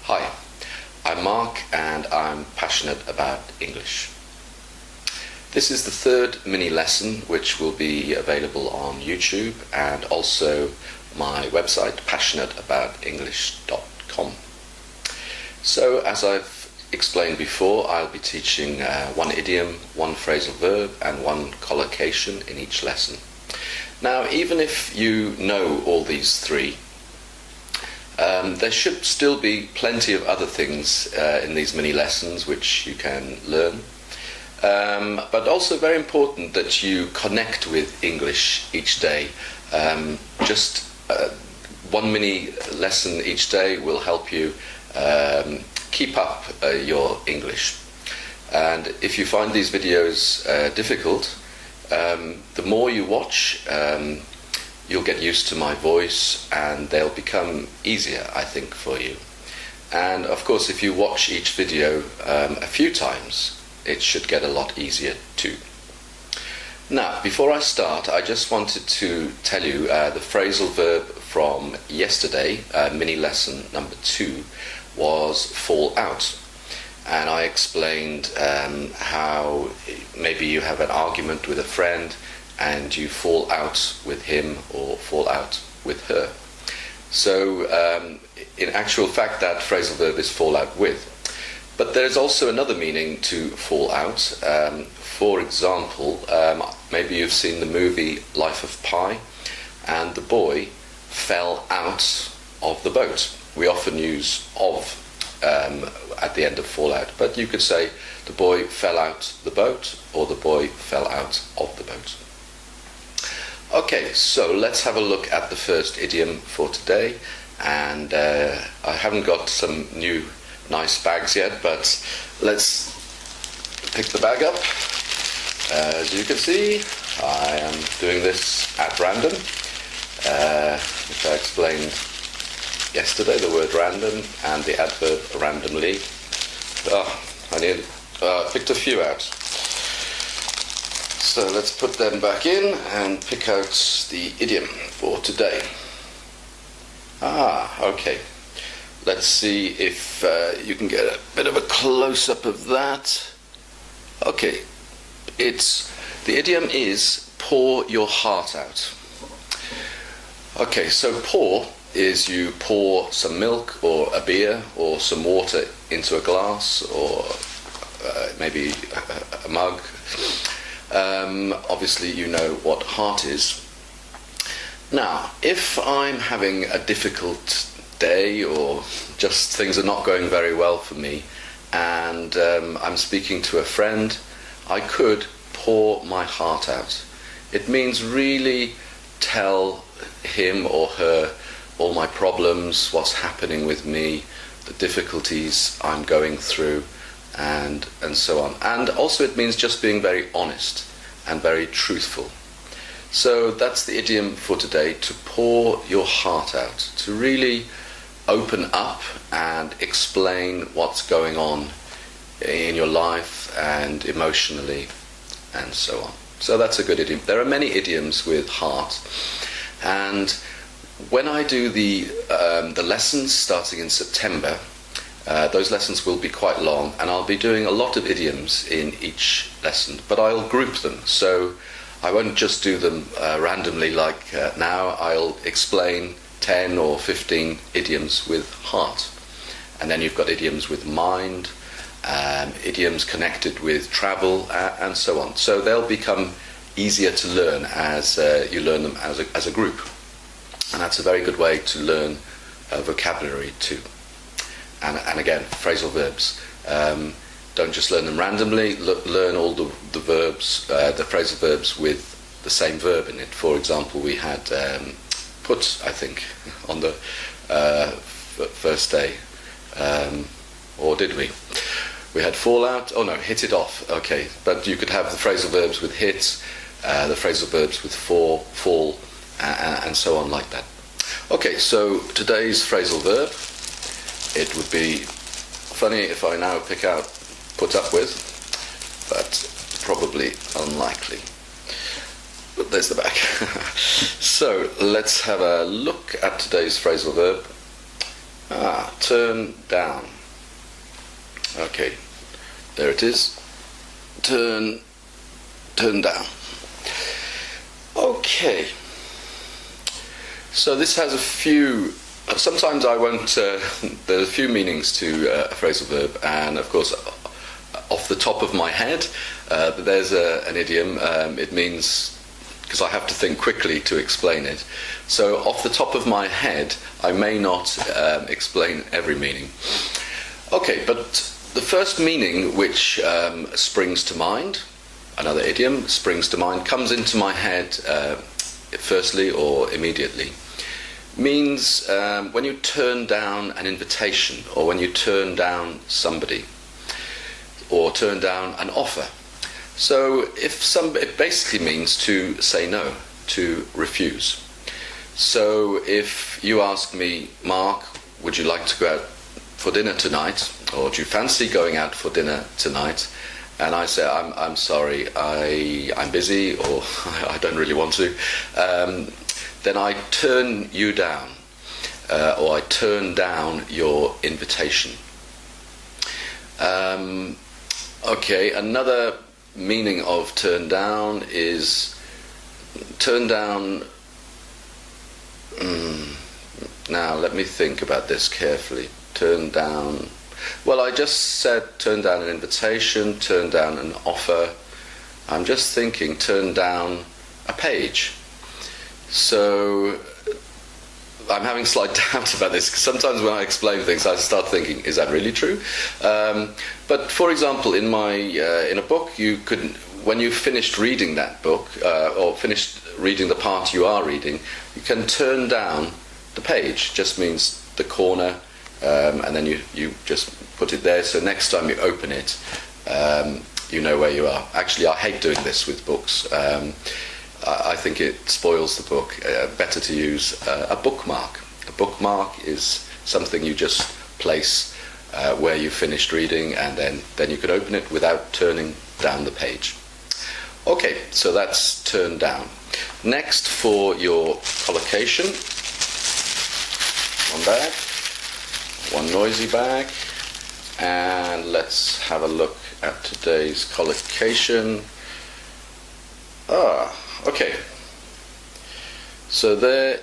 Hi, I'm Mark and I'm passionate about English. This is the third mini lesson which will be available on YouTube and also my website passionateboutenglish.com. So as I've explained before, I'll be teaching one idiom, one phrasal verb and one collocation in each lesson. Now, even if you know all these three, there should still be plenty of other things in these mini lessons which you can learn. But also very important that you connect with English each day. Just one mini lesson each day will help you keep up your English. And if you find these videos difficult, the more you watch, you'll get used to my voice and they'll become easier, I think, for you. And of course, if you watch each video a few times, it should get a lot easier too. Now, before I start, I just wanted to tell you the phrasal verb from yesterday, mini lesson number 2, was fall out. And I explained how maybe you have an argument with a friend and you fall out with him or fall out with her. So in actual fact, that phrasal verb is fall out with. But there's also another meaning to fall out. For example, maybe you've seen the movie Life of Pi, and the boy fell out of the boat. We often use of at the end of fall out, but you could say the boy fell out the boat or the boy fell out of the boat. Okay, so let's have a look at the first idiom for today. And I haven't got some new nice bags yet, but let's pick the bag up. As you can see, I am doing this at random, which I explained yesterday, the word random and the adverb randomly. I picked a few out. So let's put them back in and pick out the idiom for today. Okay. Let's see if you can get a bit of a close-up of that. Okay. The idiom is pour your heart out. Okay, so pour is you pour some milk or a beer or some water into a glass or maybe a mug. Obviously you know what heart is. Now, if I'm having a difficult day or just things are not going very well for me and I'm speaking to a friend, I could pour my heart out. It means really tell him or her all my problems, what's happening with me, the difficulties I'm going through, and so on. And also it means just being very honest and very truthful. So that's the idiom for today, to pour your heart out, to really open up and explain what's going on in your life and emotionally and so on. So that's a good idiom. There are many idioms with heart, and when I do the lessons starting in September, those lessons will be quite long and I'll be doing a lot of idioms in each lesson, but I'll group them. So I won't just do them randomly like now. I'll explain 10 or 15 idioms with heart. And then you've got idioms with mind, idioms connected with travel, and so on. So they'll become easier to learn as you learn them as a group. And that's a very good way to learn vocabulary too. And again, phrasal verbs. Don't just learn them randomly, learn all the verbs, the phrasal verbs with the same verb in it. For example, we had put, I think, on the first day. Or did we? We had fall out. Oh no, hit it off. Okay, but you could have the phrasal verbs with hit, the phrasal verbs with fall, and so on like that. Okay, so today's phrasal verb, it would be funny if I now pick out put up with, but probably unlikely. But there's the back. So let's have a look at today's phrasal verb. Turn down. Okay, there it is. Turn down. Okay. So this has a few. Sometimes I won't. There are a few meanings to a phrasal verb, and of course, off the top of my head, there's an idiom. It means, because I have to think quickly to explain it. So off the top of my head, I may not explain every meaning. Okay, but the first meaning which springs to mind, another idiom springs to mind, comes into my head firstly or immediately, means when you turn down an invitation, or when you turn down somebody, or turn down an offer. So it basically means to say no, to refuse. So if you ask me, Mark, would you like to go out for dinner tonight, or do you fancy going out for dinner tonight? And I say, I'm sorry, I'm busy, or I don't really want to. Then I turn you down, or I turn down your invitation. Okay, another meaning of turn down is turn down. Now let me think about this carefully. Turn down. Well, I just said turn down an invitation, turn down an offer. I'm just thinking turn down a page. So I'm having slight doubts about this, because sometimes when I explain things I start thinking, is that really true? But for example, in a book, you could, when you've finished reading that book, or finished reading the part you are reading, you can turn down the page. Just means the corner, and then you just put it there, so next time you open it, you know where you are. Actually, I hate doing this with books. I think it spoils the book. Better to use a bookmark. A bookmark is something you just place where you finished reading, and then you can open it without turning down the page. Okay, so that's turn down. Next, for your collocation, one bag, one noisy bag, and let's have a look at today's collocation. Okay, so there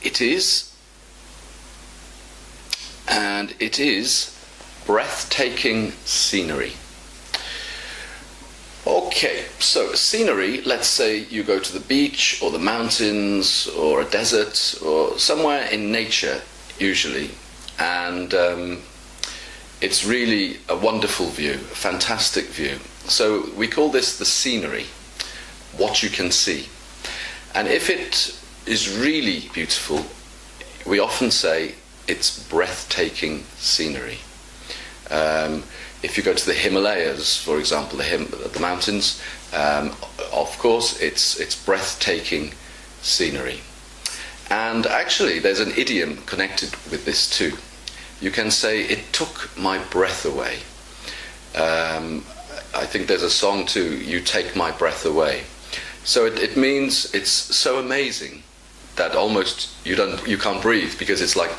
it is, and it is breathtaking scenery. Okay, so scenery, let's say you go to the beach or the mountains or a desert or somewhere in nature usually, and it's really a wonderful view, a fantastic view. So we call this the scenery, what you can see. And if it is really beautiful, we often say it's breathtaking scenery. If you go to the Himalayas, for example, the mountains, of course it's breathtaking scenery. And actually there's an idiom connected with this too. You can say, it took my breath away. I think there's a song too, you take my breath away. So it means it's so amazing that almost you can't breathe, because it's like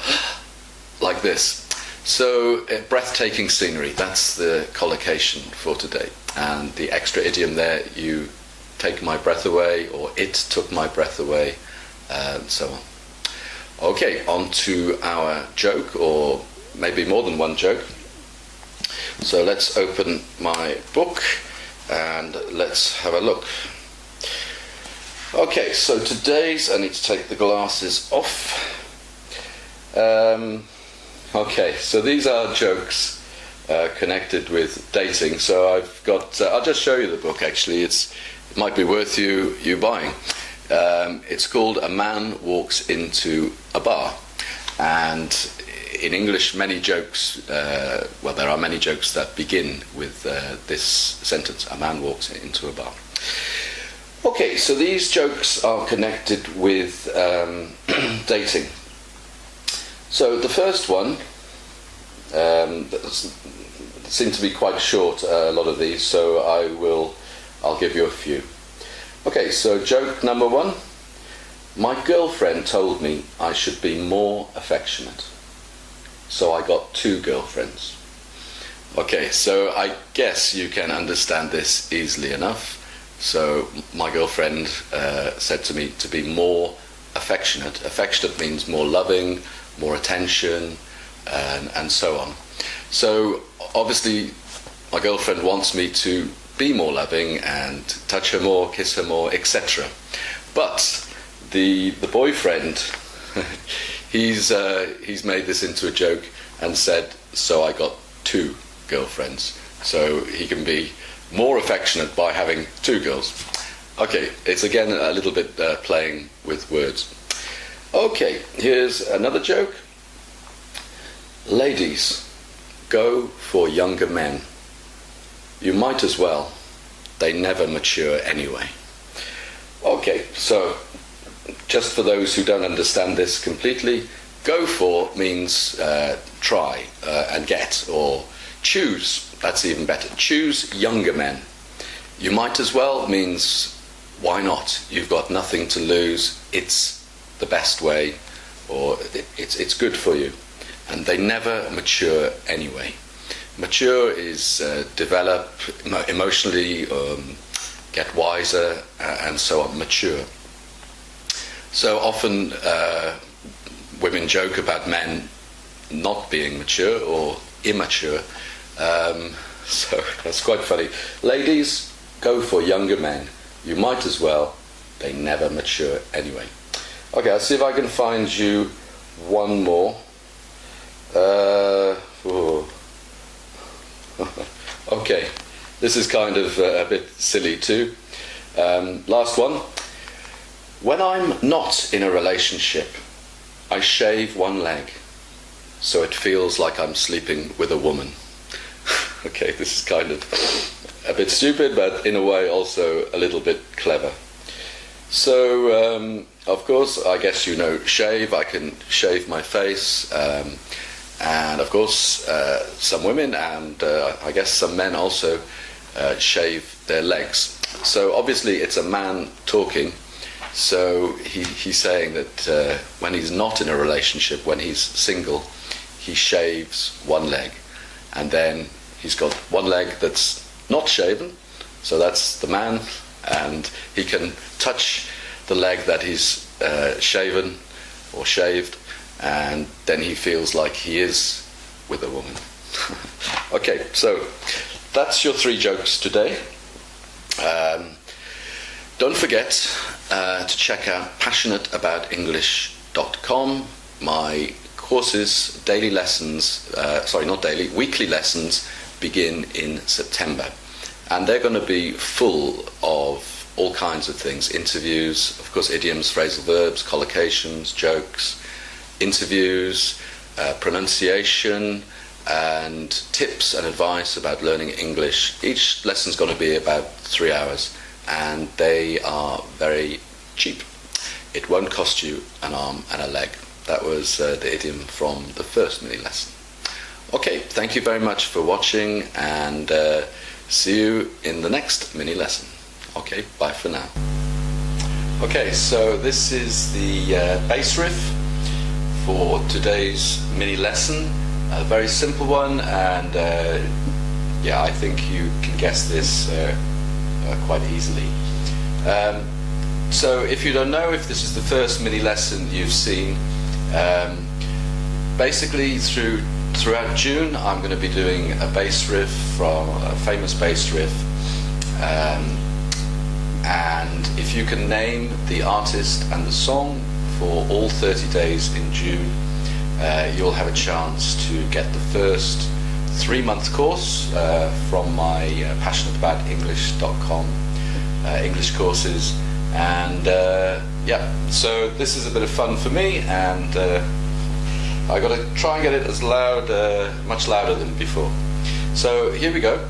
this. So breathtaking scenery, that's the collocation for today. And the extra idiom there, you take my breath away, or it took my breath away, and so on. Okay, on to our joke, or maybe more than one joke. So let's open my book and let's have a look. Okay, so today's, I need to take the glasses off. Okay, so these are jokes connected with dating. So I've got, I'll just show you the book actually. It might be worth you buying. It's called A Man Walks Into a Bar. And in English, many jokes, well, there are many jokes that begin with this sentence, a man walks into a bar. Okay, so these jokes are connected with dating. So the first one seem to be quite short, a lot of these, so I'll give you a few. Okay, so joke number one. My girlfriend told me I should be more affectionate. so I got 2 girlfriends. Okay, so I guess you can understand this easily enough. So my girlfriend said to me to be more affectionate. Affectionate means more loving, more attention, and so on. So obviously my girlfriend wants me to be more loving and touch her more, kiss her more, etc. But the boyfriend, he's made this into a joke and said, so I got 2 girlfriends. So he can be more affectionate by having 2 girls. Okay, it's again a little bit playing with words. Okay, here's another joke. Ladies, go for younger men. You might as well. They never mature anyway. Okay, so just for those who don't understand this completely, go for means try and get, or choose. That's even better. Choose younger men. You might as well means why not? You've got nothing to lose. It's the best way, or it's good for you. And they never mature anyway. Mature is develop emotionally, get wiser, and so on. Mature. So often women joke about men not being mature or immature. So that's quite funny. Ladies, go for younger men. You might as well. They never mature anyway. Okay, I'll see if I can find you one more. Okay, this is kind of a bit silly too. Last one. When I'm not in a relationship, I shave one leg, so it feels like I'm sleeping with a woman. Okay, this is kind of a bit stupid, but in a way also a little bit clever. So, of course, I guess you know shave. I can shave my face. And of course, some women and I guess some men also shave their legs. So obviously it's a man talking. So he's saying that when he's not in a relationship, when he's single, he shaves one leg. And then he's got one leg that's not shaven. So that's the man. And he can touch the leg that he's shaven or shaved. And then he feels like he is with a woman. Okay, so that's your 3 jokes today. Don't forget to check out passionateboutenglish.com. My courses, daily lessons, weekly lessons begin in September. And they're going to be full of all kinds of things. Interviews, of course, idioms, phrasal verbs, collocations, jokes, interviews, pronunciation, and tips and advice about learning English. Each lesson's going to be about 3 hours, and they are very cheap. It won't cost you an arm and a leg. That was the idiom from the first mini lesson. Okay, thank you very much for watching, and see you in the next mini lesson. Okay, bye for now. Okay, so this is the bass riff for today's mini lesson. A very simple one, and yeah, I think you can guess this quite easily. So if you don't know, if this is the first mini lesson you've seen, basically throughout June I'm going to be doing a bass riff from a famous bass riff, and if you can name the artist and the song for all 30 days in June, you'll have a chance to get the first 3-month course from my passionateboutenglish.com English courses. And yeah, so this is a bit of fun for me, and I got to try and get it as loud, much louder than before. So here we go.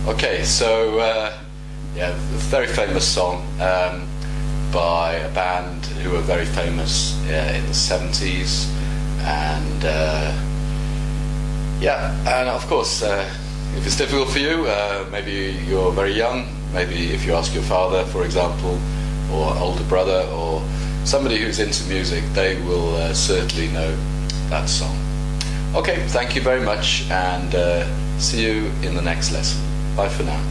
Okay, so Yeah, a very famous song by a band who were very famous in the 70s, and yeah, and of course, if it's difficult for you, maybe you're very young, maybe if you ask your father, for example, or older brother, or somebody who's into music, they will certainly know that song. Okay, thank you very much, and see you in the next lesson. Bye for now.